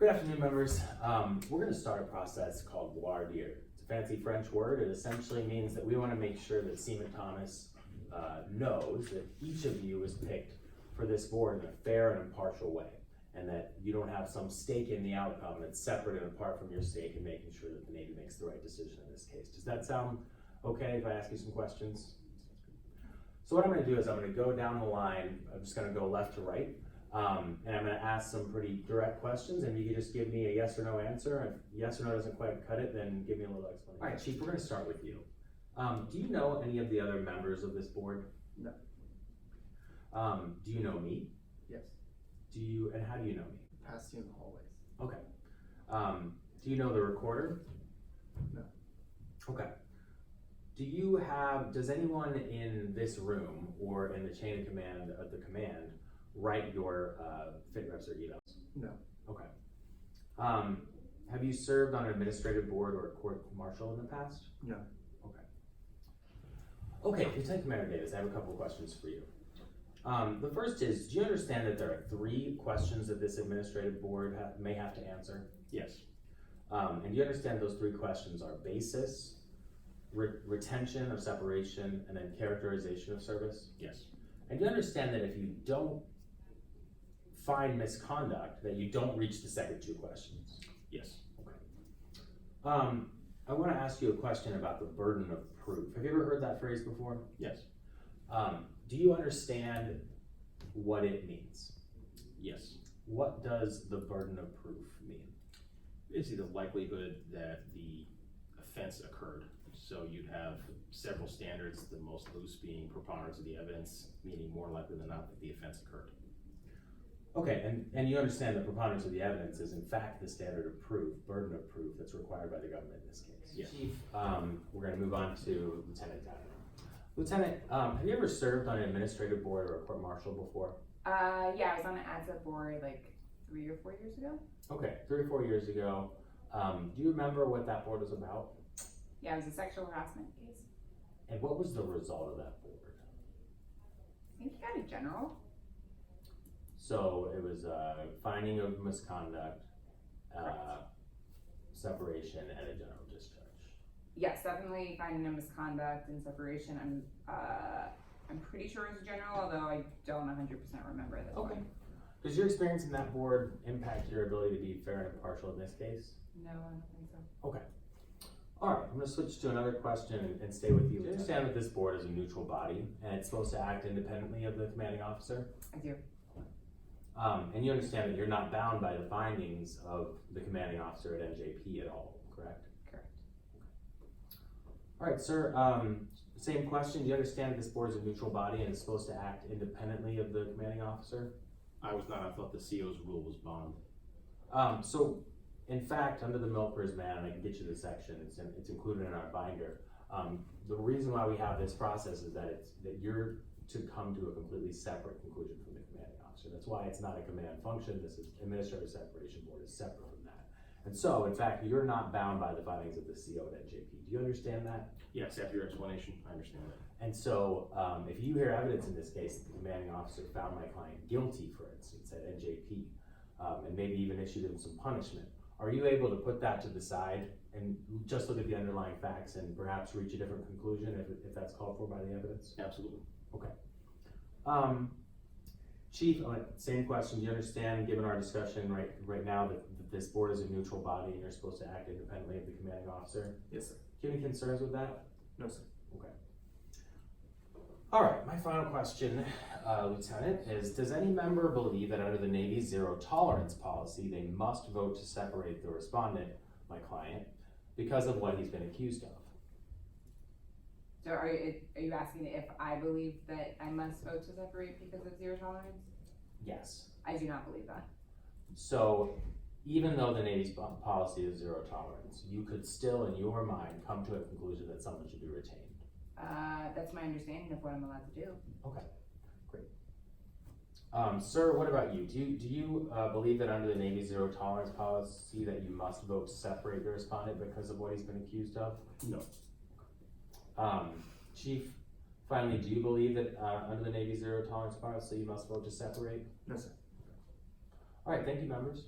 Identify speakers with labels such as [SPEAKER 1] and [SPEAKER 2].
[SPEAKER 1] Good afternoon, members. We're going to start a process called Voir. It's a fancy French word. It essentially means that we want to make sure that Seaman Thomas knows that each of you is picked for this board in a fair and impartial way, and that you don't have some stake in the outcome that's separate and apart from your stake in making sure that the Navy makes the right decision in this case. Does that sound okay if I ask you some questions? So what I'm going to do is I'm going to go down the line. I'm just going to go left to right. And I'm going to ask some pretty direct questions, and you can just give me a yes or no answer. If yes or no doesn't quite cut it, then give me a little explanation. All right, Chief, we're going to start with you. Do you know any of the other members of this board?
[SPEAKER 2] No.
[SPEAKER 1] Do you know me?
[SPEAKER 2] Yes.
[SPEAKER 1] And how do you know me?
[SPEAKER 2] Pass you in the hallways.
[SPEAKER 1] Okay. Do you know the recorder?
[SPEAKER 2] No.
[SPEAKER 1] Okay. Does anyone in this room or in the chain of command of the command write your fit reps or evals?
[SPEAKER 2] No.
[SPEAKER 1] Okay. Have you served on an administrative board or a court martial in the past?
[SPEAKER 2] No.
[SPEAKER 1] Okay. Okay, Lieutenant Commander Davis, I have a couple of questions for you. The first is, do you understand that there are 3 questions that this administrative board may have to answer?
[SPEAKER 2] Yes.
[SPEAKER 1] And do you understand those 3 questions are basis, retention or separation, and then characterization of service?
[SPEAKER 2] Yes.
[SPEAKER 1] And do you understand that if you don't find misconduct, that you don't reach the second 2 questions?
[SPEAKER 2] Yes.
[SPEAKER 1] Okay. I want to ask you a question about the burden of proof. Have you ever heard that phrase before?
[SPEAKER 2] Yes.
[SPEAKER 1] Do you understand what it means?
[SPEAKER 2] Yes.
[SPEAKER 1] What does the burden of proof mean?
[SPEAKER 2] Basically, the likelihood that the offense occurred. So you'd have several standards, the most loose being preponderance of the evidence, meaning more likely than not that the offense occurred.
[SPEAKER 1] Okay, and you understand that preponderance of the evidence is in fact the standard of proof, burden of proof that's required by the government in this case.
[SPEAKER 2] Yes.
[SPEAKER 1] Chief, we're going to move on to Lieutenant Downer. Lieutenant, have you ever served on an administrative board or a court martial before?
[SPEAKER 3] Yeah, I was on an ADSEP board like 3 or 4 years ago.
[SPEAKER 1] Okay, 3 or 4 years ago. Do you remember what that board was about?
[SPEAKER 3] Yeah, it was a sexual harassment case.
[SPEAKER 1] And what was the result of that board?
[SPEAKER 3] I think he got a general.
[SPEAKER 1] So it was finding of misconduct, separation, and a general discharge.
[SPEAKER 3] Yes, definitely finding a misconduct and separation. I'm pretty sure it was a general, although I don't 100% remember at this point.
[SPEAKER 1] Does your experience in that board impact your ability to be fair and impartial in this case?
[SPEAKER 3] No, I don't think so.
[SPEAKER 1] Okay. All right, I'm going to switch to another question and stay with you. Do you understand that this board is a neutral body and it's supposed to act independently of the commanding officer?
[SPEAKER 3] I do.
[SPEAKER 1] And you understand that you're not bound by the findings of the commanding officer at NJP at all, correct?
[SPEAKER 3] Correct.
[SPEAKER 1] All right, sir, same question. Do you understand that this board is a neutral body and is supposed to act independently of the commanding officer?
[SPEAKER 2] I was not. I thought the CO's rule was bond.
[SPEAKER 1] So, in fact, under the Milkers Man, and I can get you the section, it's included in our binder. The reason why we have this process is that you're to come to a completely separate conclusion from the commanding officer. That's why it's not a command function. This is administrative separation board is separate from that. And so, in fact, you're not bound by the findings of the CO at NJP. Do you understand that?
[SPEAKER 2] Yes, after your explanation, I understand that.
[SPEAKER 1] And so, if you hear evidence in this case that the commanding officer found my client guilty, for instance, at NJP, and maybe even issued him some punishment, are you able to put that to the side and just look at the underlying facts and perhaps reach a different conclusion if that's called for by the evidence?
[SPEAKER 2] Absolutely.
[SPEAKER 1] Okay. Chief, same question. Do you understand, given our discussion right now, that this board is a neutral body and you're supposed to act independently of the commanding officer?
[SPEAKER 2] Yes, sir.
[SPEAKER 1] Do you have any concerns with that?
[SPEAKER 2] No, sir.
[SPEAKER 1] Okay. All right, my final question, Lieutenant, is does any member believe that under the Navy's zero tolerance policy, they must vote to separate the respondent, my client, because of what he's been accused of?
[SPEAKER 3] So are you asking if I believe that I must vote to separate because of zero tolerance?
[SPEAKER 1] Yes.
[SPEAKER 3] I do not believe that.
[SPEAKER 1] So even though the Navy's policy is zero tolerance, you could still, in your mind, come to a conclusion that someone should be retained.
[SPEAKER 3] That's my understanding of what I'm allowed to do.
[SPEAKER 1] Okay, great. Sir, what about you? Do you believe that under the Navy's zero tolerance policy that you must vote to separate the respondent because of what he's been accused of?
[SPEAKER 2] No.
[SPEAKER 1] Chief, finally, do you believe that under the Navy's zero tolerance policy you must vote to separate?
[SPEAKER 2] No, sir.
[SPEAKER 1] All right, thank you, members.